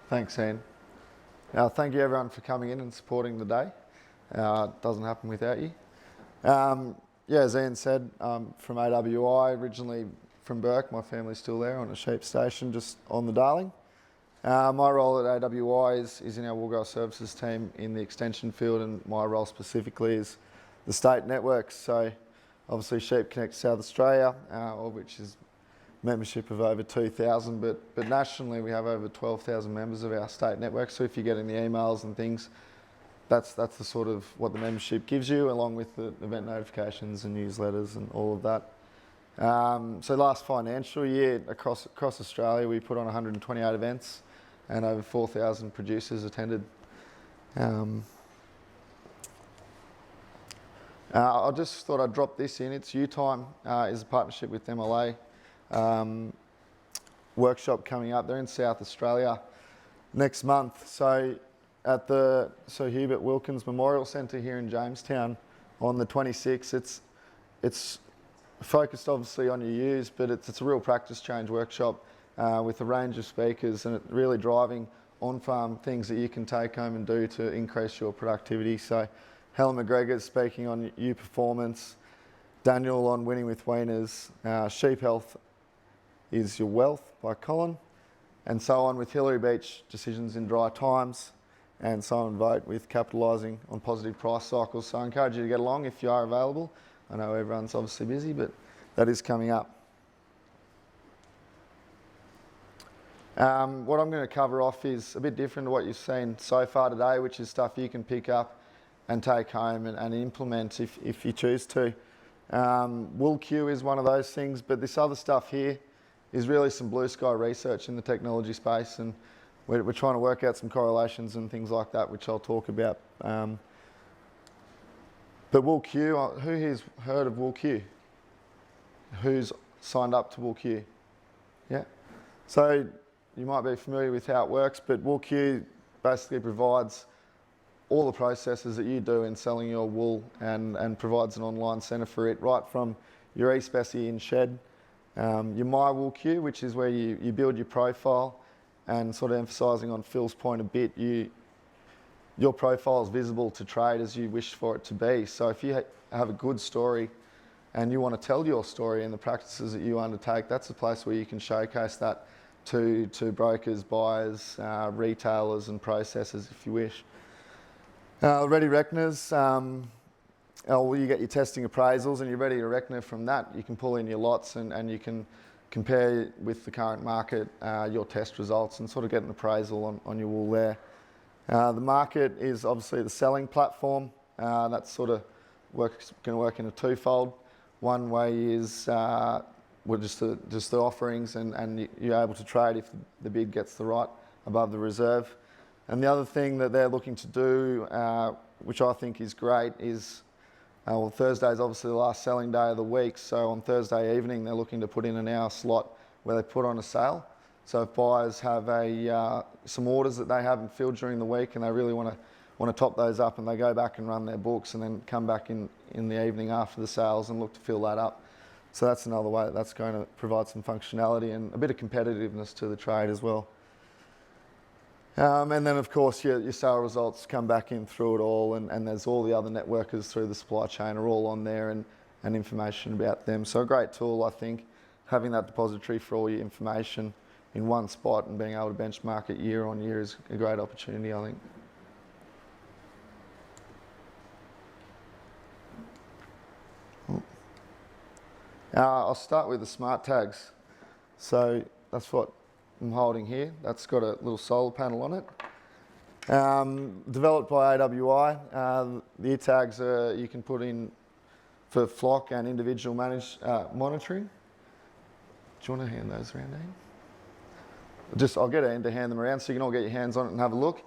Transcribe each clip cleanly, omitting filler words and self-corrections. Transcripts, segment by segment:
Thanks, Ian. Thank you everyone for coming in and supporting the day. It doesn't happen without you. As Ian said, I'm from AWI, originally from Burke. My family's still there on a sheep station just on the Darling. My role at AWI is in our wool grass services team in the extension field, and my role specifically is the state networks. So obviously Sheep Connect South Australia, which is membership of over 2,000, but nationally we have over 12,000 members of our state network. So if you're getting the emails and things, that's the sort of what the membership gives you, along with the event notifications and newsletters and all of that. So last financial year across Australia, we put on 128 events and over 4,000 producers attended. I just thought I'd drop this in. It's You Time is a partnership with MLA. Workshop coming up. They're in South Australia next month. So at the Sir Hubert Wilkins Memorial Centre here in Jamestown on the 26th. It's focused obviously on your use, but it's a real practice change workshop with a range of speakers, and it really driving on-farm things that you can take home and do to increase your productivity. So Helen McGregor's speaking on ewe performance, Daniel on winning with weaners, sheep health is your wealth by Colin, and so on with Hillary Beach, decisions in dry times, and Simon Vogt with capitalising on positive price cycles. So I encourage you to get along if you are available. I know everyone's obviously busy, but that is coming up. What I'm going to cover off is a bit different to what you've seen so far today, which is stuff you can pick up and take home and implement if you choose to. WillQ is one of those things, but this other stuff here is really some blue sky research in the technology space, and we're trying to work out some correlations and things like that, which I'll talk about. But WillQ, who here's heard of WillQ? Who's signed up to WillQ? Yeah. So you might be familiar with how it works, but WillQ basically provides all the processes that you do in selling your wool and provides an online centre for it, right from your e-specie in shed, your My WillQ, which is where you build your profile, and sort of emphasising on Phil's point a bit, your profile is visible to trade as you wish for it to be. So if you have a good story and you want to tell your story and the practices that you undertake, that's a place where you can showcase that to brokers, buyers, retailers and processors if you wish. Ready reckoners, you get your testing appraisals and you're ready to reckon from that. You can pull in your lots and you can compare with the current market your test results and sort of get an appraisal on your wool there. The market is obviously the selling platform. That's sort of going to work in a twofold. One way is just the offerings and you're able to trade if the bid gets the right above the reserve. And the other thing that they're looking to do, which I think is great, is Thursday is obviously the last selling day of the week. So on Thursday evening, they're looking to put in an hour slot where they put on a sale. So if buyers have some orders that they haven't filled during the week and they really want to top those up, and they go back and run their books and then come back in the evening after the sales and look to fill that up. So that's another way that's going to provide some functionality and a bit of competitiveness to the trade as well. And then of course your sale results come back in through it all, and there's all the other networkers through the supply chain are all on there and information about them. So a great tool, I think, having that depository for all your information in one spot and being able to benchmark it year on year is a great opportunity, I think. I'll start with the smart tags. So that's what I'm holding here. That's got a little solar panel on it. Developed by AWI. The ear tags you can put in for flock and individual monitoring. Do you want to hand those around, Ian? I'll get Ian to hand them around so you can all get your hands on it and have a look.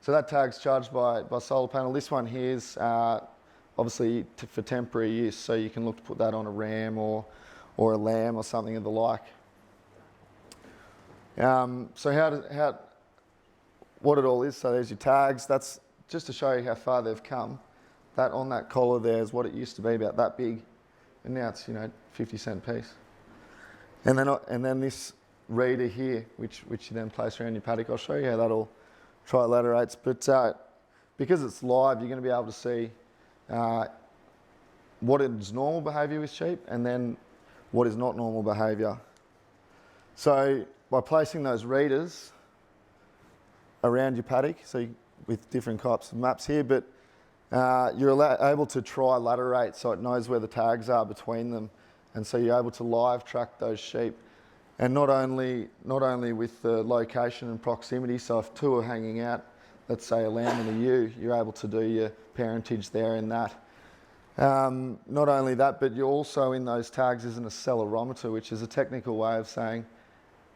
So that tag's charged by solar panel. This one here is obviously for temporary use, so you can look to put that on a ram or a lamb or something of the like. So what it all is, so there's your tags. That's just to show you how far they've come. That on that collar there is what it used to be, about that big, and now it's 50-cent piece. And then this reader here, which you then place around your paddock. I'll show you how that all trilaterates. But because it's live, you're going to be able to see what is normal behaviour with sheep and then what is not normal behaviour. So by placing those readers around your paddock, with different types of maps here, but you're able to trilaterate so it knows where the tags are between them, and so you're able to live track those sheep. And not only with the location and proximity, so if two are hanging out, let's say a lamb and a ewe, you're able to do your parentage there in that. Not only that, but you're also in those tags is an accelerometer, which is a technical way of saying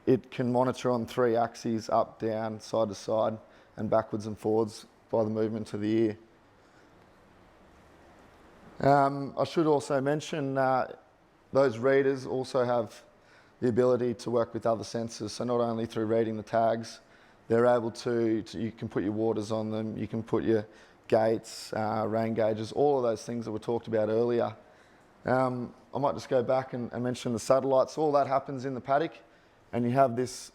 it can monitor on 3 axes, up, down, side to side, and backwards and forwards by the movement of the ear. I should also mention those readers also have the ability to work with other sensors. So not only through reading the tags, they're able to you can put your waters on them, you can put your gates, rain gauges, all of those things that were talked about earlier. I might just go back and mention the satellites. All that happens in the paddock, and you have this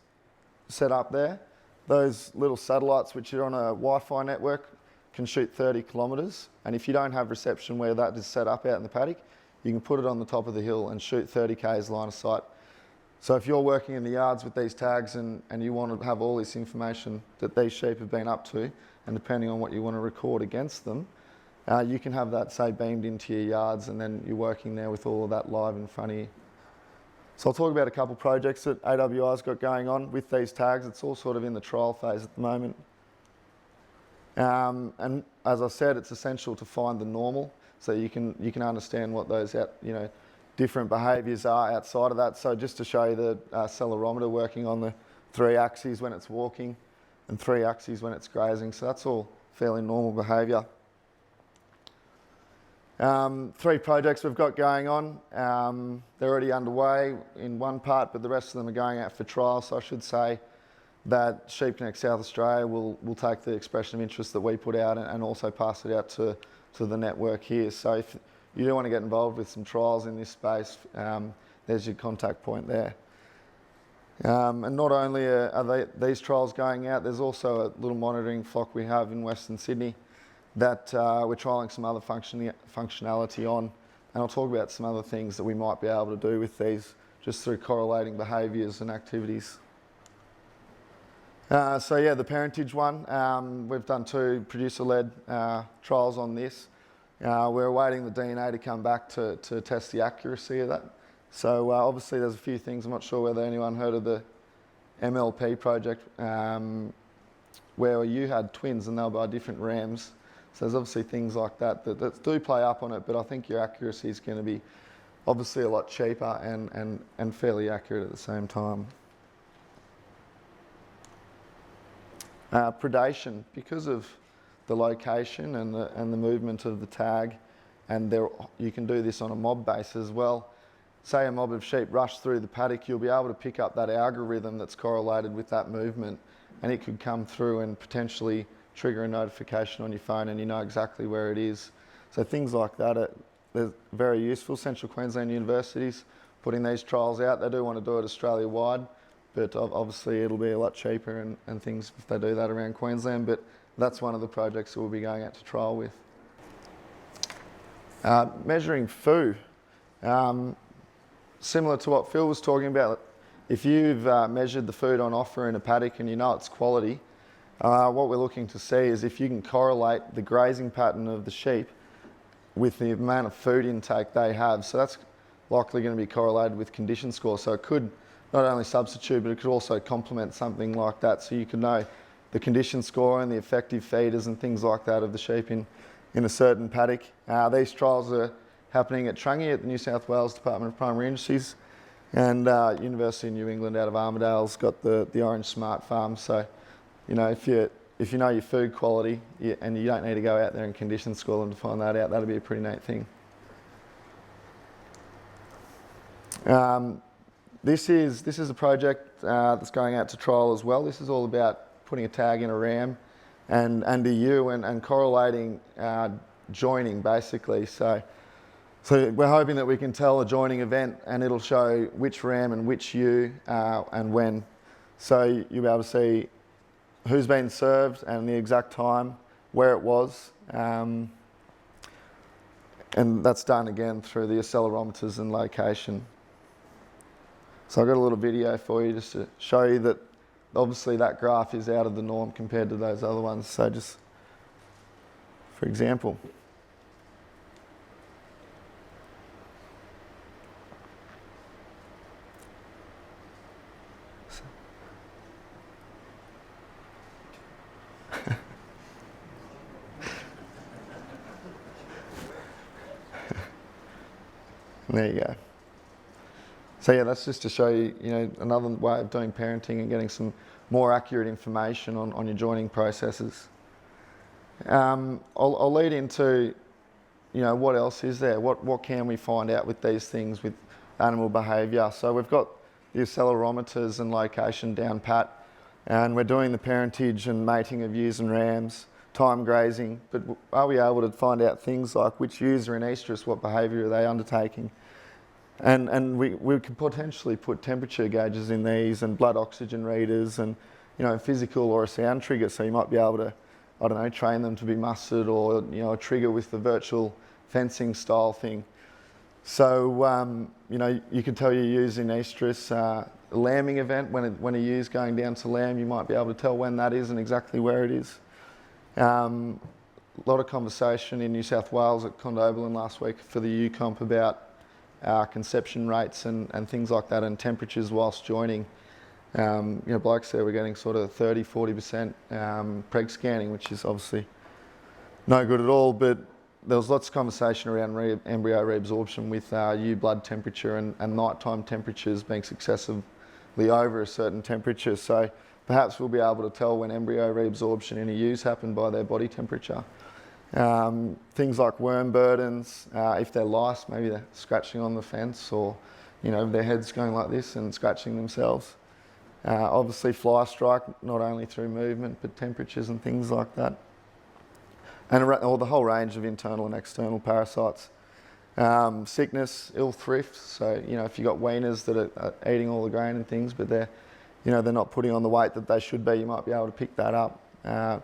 set up there. Those little satellites, which are on a Wi-Fi network, can shoot 30 kilometres. And if you don't have reception where that is set up out in the paddock, you can put it on the top of the hill and shoot 30 k's line of sight. So if you're working in the yards with these tags and you want to have all this information that these sheep have been up to, and depending on what you want to record against them, you can have that, say, beamed into your yards, and then you're working there with all of that live in front of you. So I'll talk about a couple of projects that AWI's got going on with these tags. It's all sort of in the trial phase at the moment. And as I said, it's essential to find the normal, so you can understand what those different behaviours are outside of that. So just to show you the accelerometer working on the 3 axes when it's walking and 3 axes when it's grazing. So that's all fairly normal behaviour. 3 projects we've got going on. They're already underway in one part, but the rest of them are going out for trial. So I should say that SheepNext South Australia will take the expression of interest that we put out and also pass it out to the network here. So if you do want to get involved with some trials in this space, there's your contact point there. And not only are these trials going out, there's also a little monitoring flock we have in Western Sydney that we're trialling some other functionality on. And I'll talk about some other things that we might be able to do with these just through correlating behaviours and activities. So yeah, the parentage one, we've done 2 producer-led trials on this. We're awaiting the DNA to come back to test the accuracy of that. So obviously there's a few things, I'm not sure whether anyone heard of the MLP project, where you had twins and they were by different rams. So there's obviously things like that do play up on it, but I think your accuracy is going to be obviously a lot cheaper and fairly accurate at the same time. Predation, because of the location and the movement of the tag, and you can do this on a mob base as well. Say a mob of sheep rush through the paddock, you'll be able to pick up that algorithm that's correlated with that movement, and it could come through and potentially trigger a notification on your phone, and you know exactly where it is. So things like that they're very useful. Central Queensland universities putting these trials out. They do want to do it Australia-wide, but obviously it'll be a lot cheaper and things if they do that around Queensland. But that's one of the projects that we'll be going out to trial with. Measuring food. Similar to what Phil was talking about, if you've measured the food on offer in a paddock and you know it's quality, what we're looking to see is if you can correlate the grazing pattern of the sheep with the amount of food intake they have. So that's likely going to be correlated with condition score. So it could not only substitute, but it could also complement something like that. So you could know the condition score and the effective feeders and things like that of the sheep in a certain paddock. These trials are happening at Trungy at the New South Wales Department of Primary Industries, and University of New England out of Armidale's got the Orange Smart Farm. So, you know, if you know your food quality and you don't need to go out there and condition score them to find that out, that'll be a pretty neat thing. This is a project that's going out to trial as well. This is all about putting a tag in a ram and a ewe and correlating joining basically. So So we're hoping that we can tell a joining event and it'll show which ram and which ewe and when. So you'll be able to see who's been served and the exact time, where it was. And that's done again through the accelerometers and location. So I've got a little video for you just to show you that obviously that graph is out of the norm compared to those other ones. So just for example. There you go. So yeah, that's just to show you, another way of doing parenting and getting some more accurate information on your joining processes. I'll lead into, what else is there? What can we find out with these things with animal behaviour? So we've got the accelerometers and location down pat, and we're doing the parentage and mating of ewes and rams, time grazing, but are we able to find out things like which ewes are in estrus, what behaviour are they undertaking? And we could potentially put temperature gauges in these and blood oxygen readers and, physical or a sound trigger, so you might be able to, train them to be mustered or, a trigger with the virtual fencing style thing. So, you can tell your ewes in estrus, a lambing event, when a ewe's going down to lamb, you might be able to tell when that is and exactly where it is. A lot of conversation in New South Wales at Condobolin last week for the ewe comp about conception rates and things like that and temperatures whilst joining. Blokes there were getting sort of 30-40% preg scanning, which is obviously no good at all, but there was lots of conversation around embryo reabsorption with ewe blood temperature and nighttime temperatures being successively over a certain temperature. So perhaps we'll be able to tell when embryo reabsorption in a ewe's happened by their body temperature. Things like worm burdens, if they're lice, maybe they're scratching on the fence or, their head's going like this and scratching themselves. Obviously fly strike, not only through movement, but temperatures and things like that. And or the whole range of internal and external parasites. Sickness, ill thrift, so, if you've got weaners that are eating all the grain and things, but they're not putting on the weight that they should be, you might be able to pick that up.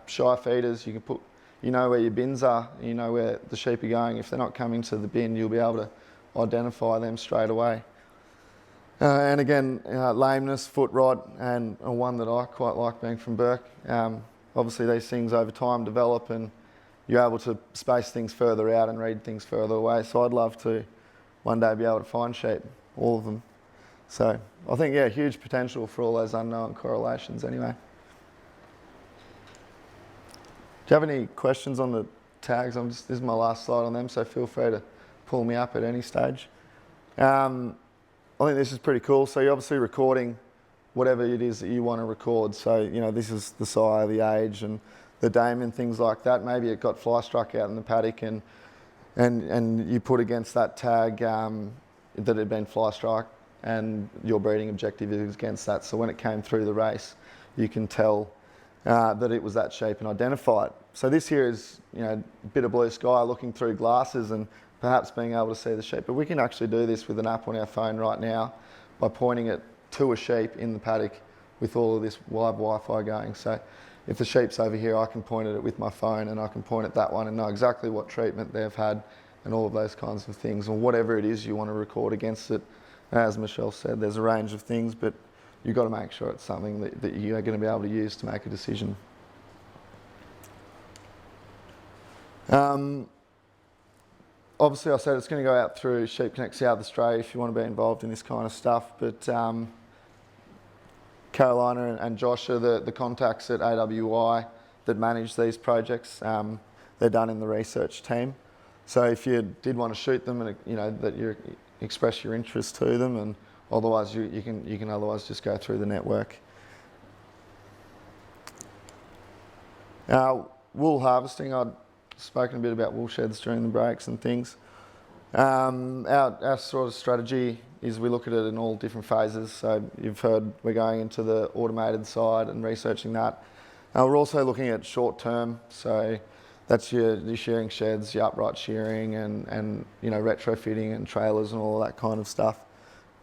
Shy feeders, you can put, where your bins are, where the sheep are going. If they're not coming to the bin, you'll be able to identify them straight away. And again, lameness, foot rot, and one that I quite like being from Burke. Obviously these things over time develop and you're able to space things further out and read things further away. So I'd love to one day be able to find sheep, all of them. So I think, huge potential for all those unknown correlations anyway. Do you have any questions on the tags? This is my last slide on them, so feel free to pull me up at any stage. I think this is pretty cool. So you're obviously recording whatever it is that you want to record. So, this is the sire, the age and the dame and things like that. Maybe it got fly struck out in the paddock and you put against that tag that had been fly struck and your breeding objective is against that. So when it came through the race, you can tell that it was that shape and identify it. So this here is, a bit of blue sky looking through glasses and perhaps being able to see the sheep. But we can actually do this with an app on our phone right now by pointing it to a sheep in the paddock with all of this live Wi-Fi going. So if the sheep's over here, I can point at it with my phone and I can point at that one and know exactly what treatment they've had and all of those kinds of things, or whatever it is you want to record against it. As Michelle said, there's a range of things, but you've got to make sure it's something that you are going to be able to use to make a decision. Obviously, I said it's going to go out through Sheep Connect South Australia if you want to be involved in this kind of stuff, but Carolina and Josh are the contacts at AWI that manage these projects. They're done in the research team. So if you did want to shoot them and that you express your interest to them, and otherwise you can otherwise just go through the network. Wool harvesting, I'd spoken a bit about wool sheds during the breaks and things. Our sort of strategy is we look at it in all different phases. So you've heard we're going into the automated side and researching that. We're also looking at short term, so That's your shearing sheds, your upright shearing, and you know, retrofitting and trailers and all that kind of stuff.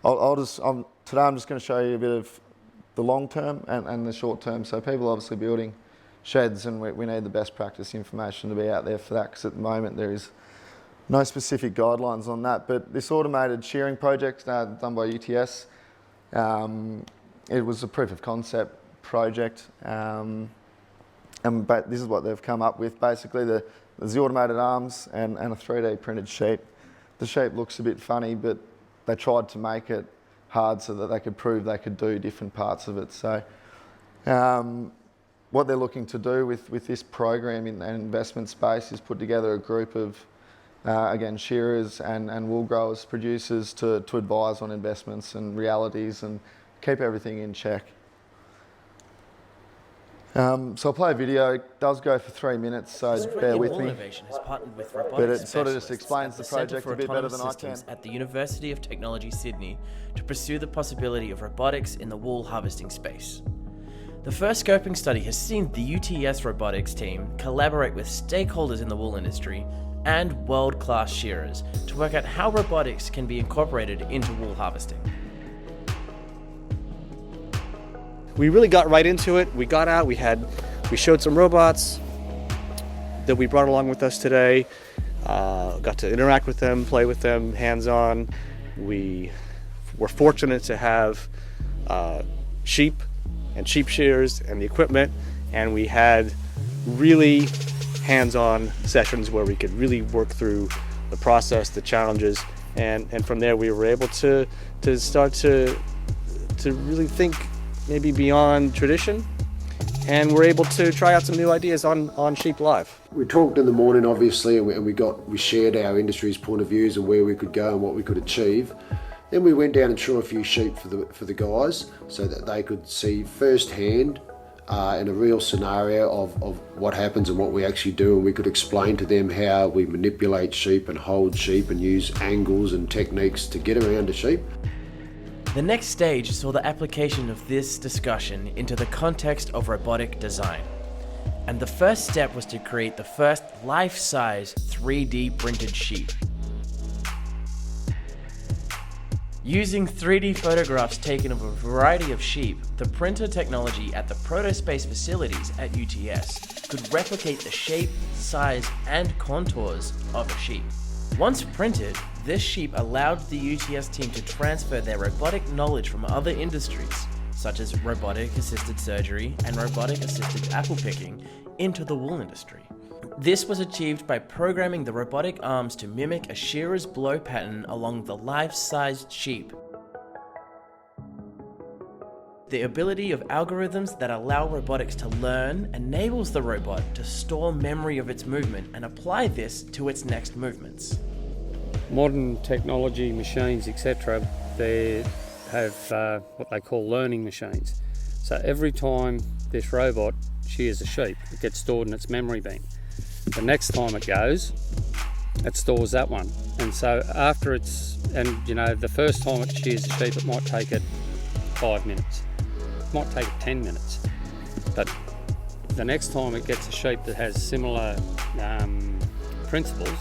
Today I'm just going to show you a bit of the long term and the short term. So people are obviously building sheds, and we need the best practice information to be out there for that, because at the moment there is no specific guidelines on that. But this automated shearing project done by UTS, it was a proof of concept project, and this is what they've come up with. Basically, there's the automated arms and a 3D printed sheep. The shape looks a bit funny, but they tried to make it hard so that they could prove they could do different parts of it. So what they're looking to do with this program in an investment space is put together a group of, again, shearers and wool growers, producers, to advise on investments and realities and keep everything in check. So I'll play a video. It does go for 3 minutes, so bear with me. Has partnered with robotics, but it sort of just explains the project a bit better than I can. At the University of Technology, Sydney, to pursue the possibility of robotics in the wool harvesting space. The first scoping study has seen the UTS robotics team collaborate with stakeholders in the wool industry and world-class shearers to work out how robotics can be incorporated into wool harvesting. We really got right into it. We got out, we showed some robots that we brought along with us today. Got to interact with them, play with them, hands-on. We were fortunate to have sheep and sheep shears and the equipment, and we had really hands-on sessions where we could really work through the process, the challenges, and from there we were able to start to really think maybe beyond tradition, and we're able to try out some new ideas on sheep live. We talked in the morning, obviously, and we shared our industry's point of views and where we could go and what we could achieve. Then we went down and shore a few sheep for the guys so that they could see firsthand in a real scenario of what happens and what we actually do, and we could explain to them how we manipulate sheep and hold sheep and use angles and techniques to get around a sheep. The next stage saw the application of this discussion into the context of robotic design. And the first step was to create the first life-size 3D printed sheep. Using 3D photographs taken of a variety of sheep, the printer technology at the Protospace facilities at UTS could replicate the shape, size, and contours of a sheep. Once printed, this sheep allowed the UTS team to transfer their robotic knowledge from other industries, such as robotic-assisted surgery and robotic-assisted apple picking, into the wool industry. This was achieved by programming the robotic arms to mimic a shearer's blow pattern along the life-sized sheep. The ability of algorithms that allow robotics to learn enables the robot to store memory of its movement and apply this to its next movements. Modern technology, machines, etc., they have what they call learning machines. So every time this robot shears a sheep, it gets stored in its memory bank. The next time it goes, it stores that one. And so after the first time it shears a sheep, it might take it 5 minutes. It might take it 10 minutes. But the next time it gets a sheep that has similar principles,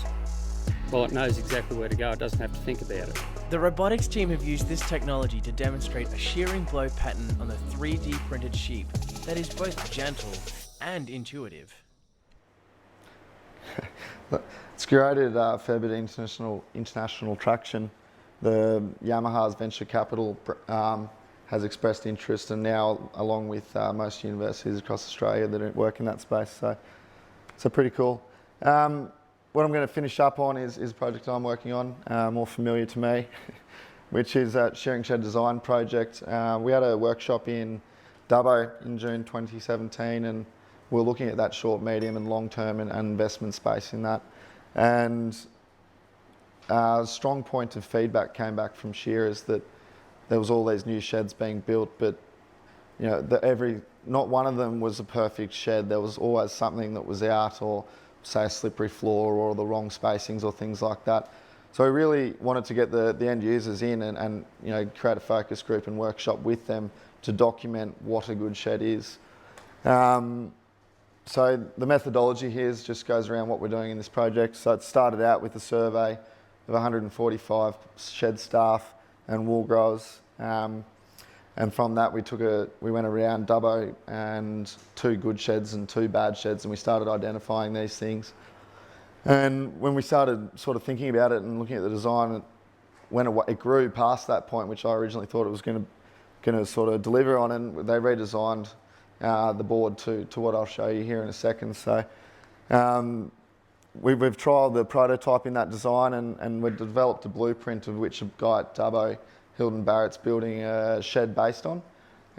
well, it knows exactly where to go. It doesn't have to think about it. The robotics team have used this technology to demonstrate a shearing blow pattern on the 3D printed sheep that is both gentle and intuitive. It's created a fair bit of international traction. The Yamaha's venture capital has expressed interest, and now along with most universities across Australia that work in that space. So pretty cool. What I'm going to finish up on is a project I'm working on, more familiar to me, which is that Shearing Shed Design project. We had a workshop in Dubbo in June 2017, and we're looking at that short, medium and long-term and investment space in that. And a strong point of feedback came back from shearers that there was all these new sheds being built, but you know, not one of them was a perfect shed. There was always something that was out, or say a slippery floor or the wrong spacings or things like that. So we really wanted to get the end users in and you know, create a focus group and workshop with them to document what a good shed is. So the methodology here just goes around what we're doing in this project. So it started out with a survey of 145 shed staff and wool growers. And from that we went around Dubbo and 2 good sheds and 2 bad sheds, and we started identifying these things. And when we started sort of thinking about it and looking at the design, when it grew past that point, which I originally thought it was going to sort of deliver on, and they redesigned the board to what I'll show you here in a second. So we've trialled the prototype in that design, and we've developed a blueprint of which a guy at Dubbo, Hilton Barrett's building a shed based on,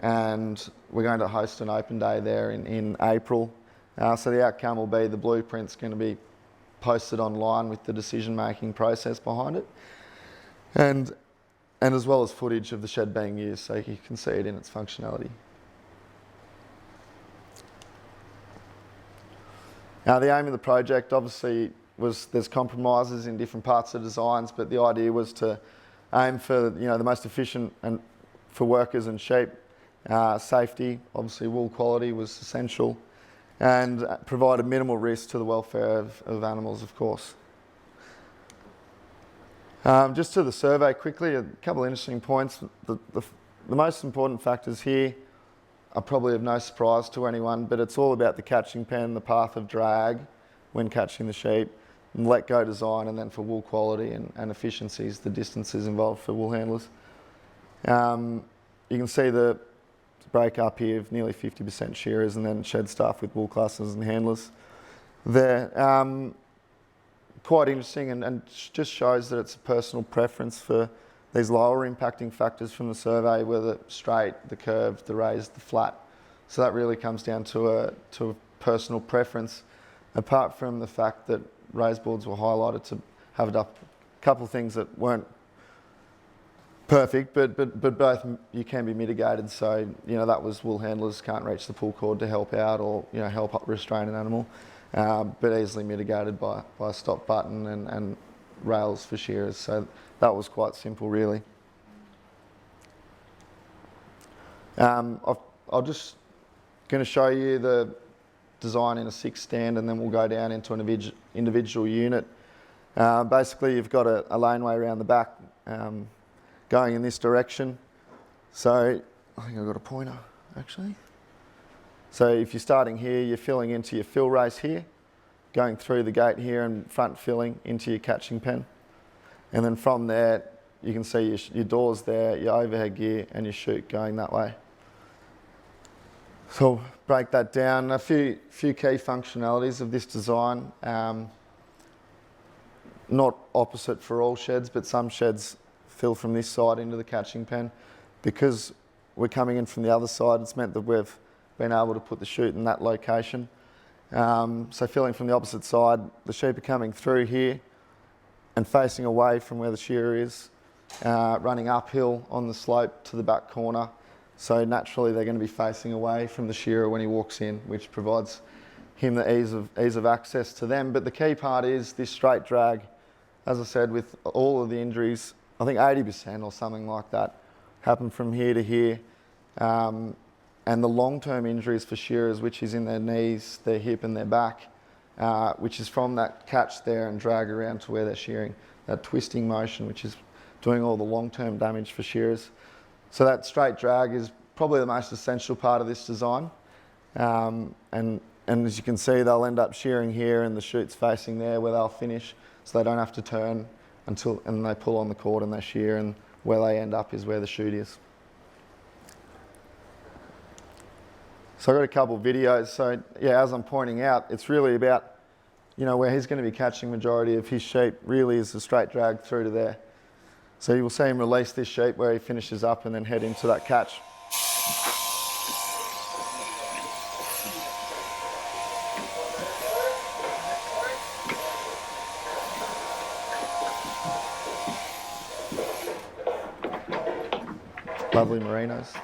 and we're going to host an open day there in April. So the outcome will be the blueprint's going to be posted online with the decision-making process behind it, and as well as footage of the shed being used, so you can see it in its functionality. Now, the aim of the project obviously was, there's compromises in different parts of designs, but the idea was to aim for the most efficient and for workers and sheep. Safety, obviously wool quality was essential, and provide a minimal risk to the welfare of animals, of course. Just to the survey quickly, a couple of interesting points. The most important factors here are probably of no surprise to anyone, but it's all about the catching pen, the path of drag when catching the sheep, and let go design, and then for wool quality and efficiencies, the distances involved for wool handlers. You can see the break up here of nearly 50% shearers, and then shed staff with wool clusters and handlers there. Quite interesting, and just shows that it's a personal preference for these lower impacting factors from the survey, where the straight, the curved, the raised, the flat. So that really comes down to a personal preference, apart from the fact that raised boards were highlighted to have a couple of things that weren't perfect, but both you can be mitigated. So that was wool handlers can't reach the pull cord to help out, or help restrain an animal, but easily mitigated by a stop button and rails for shearers. So that was quite simple, really. I'll just going to show you the design in a 6 stand, and then we'll go down into an individual unit. Basically, you've got a laneway around the back going in this direction. So I think I've got a pointer, actually. So if you're starting here, you're filling into your fill race here, going through the gate here and front filling into your catching pen. And then from there, you can see your doors there, your overhead gear, and your chute going that way. So break that down. A few key functionalities of this design. Not opposite for all sheds, but some sheds fill from this side into the catching pen. Because we're coming in from the other side, it's meant that we've been able to put the chute in that location. So filling from the opposite side, the sheep are coming through here and facing away from where the shearer is, running uphill on the slope to the back corner. So naturally they're going to be facing away from the shearer when he walks in, which provides him the ease of access to them. But the key part is this straight drag. As I said, with all of the injuries, I think 80% or something like that happen from here to here. And the long-term injuries for shearers, which is in their knees, their hip and their back, which is from that catch there and drag around to where they're shearing, that twisting motion, which is doing all the long-term damage for shearers. So that straight drag is probably the most essential part of this design. And as you can see, they'll end up shearing here and the chute's facing there where they'll finish, so they don't have to turn and they pull on the cord and they shear, and where they end up is where the chute is. So I've got a couple of videos. So yeah, as I'm pointing out, it's really about, where he's going to be catching majority of his sheep really is the straight drag through to there. So you will see him release this sheep where he finishes up and then head into that catch. Lovely merinos.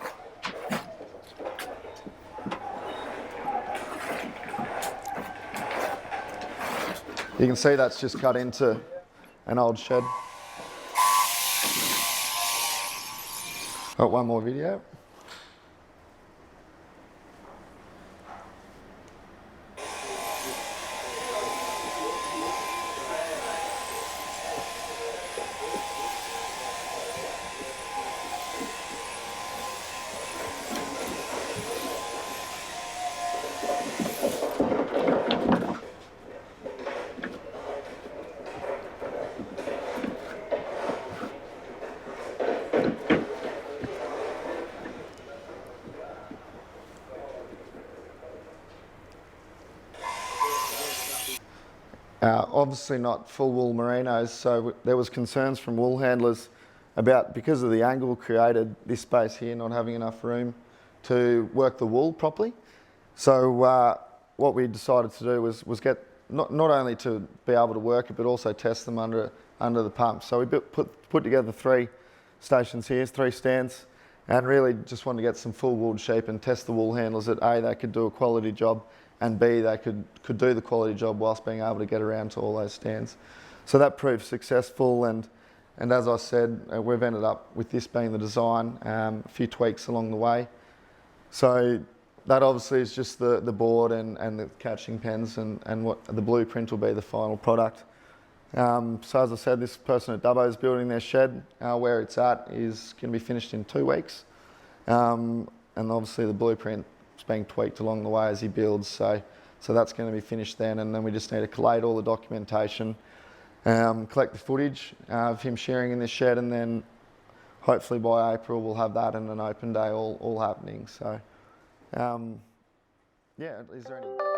You can see that's just cut into an old shed. Got one more video. Obviously not full wool merinos, so there was concerns from wool handlers about, because of the angle created, this space here not having enough room to work the wool properly. So what we decided to do was get not only to be able to work it, but also test them under the pump. So we put together 3 stations here, 3 stands, and really just wanted to get some full wooled sheep and test the wool handlers that A, they could do a quality job, and B, they could do the quality job whilst being able to get around to all those stands. So that proved successful, and as I said, we've ended up with this being the design, a few tweaks along the way. So that obviously is just the board and the catching pens, and what the blueprint will be the final product. So as I said, this person at Dubbo is building their shed. Where it's at is going to be finished in 2 weeks. And obviously the blueprint is being tweaked along the way as he builds. So that's going to be finished then, and then we just need to collate all the documentation, collect the footage of him shearing in this shed, and then hopefully by April we'll have that and an open day all happening. So yeah, is there any...